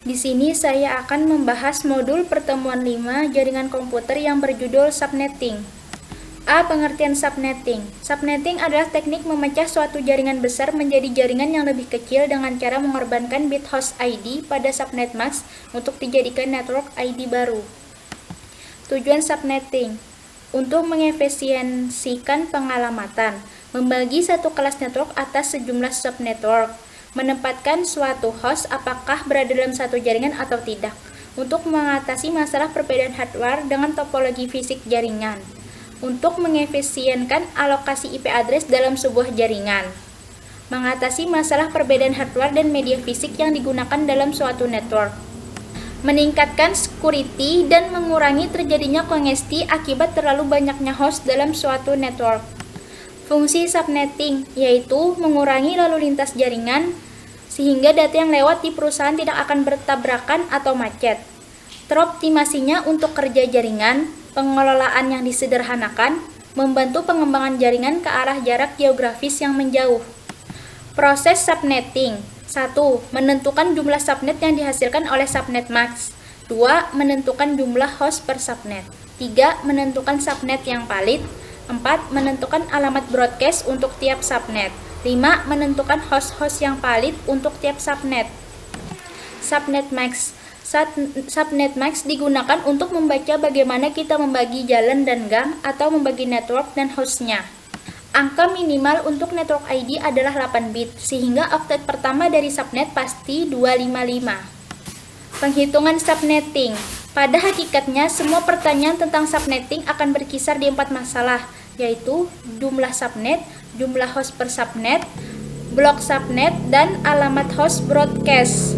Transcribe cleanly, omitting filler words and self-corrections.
Di sini saya akan membahas modul pertemuan 5 jaringan komputer yang berjudul subnetting. A. Pengertian subnetting. Subnetting adalah teknik memecah suatu jaringan besar menjadi jaringan yang lebih kecil dengan cara mengorbankan bit host ID pada subnet mask untuk dijadikan network ID baru. Tujuan subnetting untuk mengefisiensikan pengalamatan, membagi satu kelas network atas sejumlah subnetwork, menempatkan suatu host apakah berada dalam satu jaringan atau tidak, untuk mengatasi masalah perbedaan hardware dengan topologi fisik jaringan, untuk mengefisienkan alokasi IP address dalam sebuah jaringan, mengatasi masalah perbedaan hardware dan media fisik yang digunakan dalam suatu network, meningkatkan security dan mengurangi terjadinya kongesti akibat terlalu banyaknya host dalam suatu network. Fungsi subnetting yaitu mengurangi lalu lintas jaringan sehingga data yang lewat di perusahaan tidak akan bertabrakan atau macet. Teroptimasinya untuk kerja jaringan, pengelolaan yang disederhanakan, membantu pengembangan jaringan ke arah jarak geografis yang menjauh. Proses subnetting. 1. Menentukan jumlah subnet yang dihasilkan oleh subnet mask. 2. Menentukan jumlah host per subnet. 3. Menentukan subnet yang valid. 4. Menentukan alamat broadcast untuk tiap subnet. 5. Menentukan host-host yang valid untuk tiap subnet. Subnet mask. Subnet mask digunakan untuk membaca bagaimana kita membagi jalan dan gang atau membagi network dan hostnya. Angka minimal untuk network ID adalah 8 bit, sehingga oktet pertama dari subnet pasti 255. Penghitungan subnetting. Pada hakikatnya, semua pertanyaan tentang subnetting akan berkisar di 4 masalah, yaitu jumlah subnet, jumlah host per subnet, blok subnet, dan alamat host broadcast.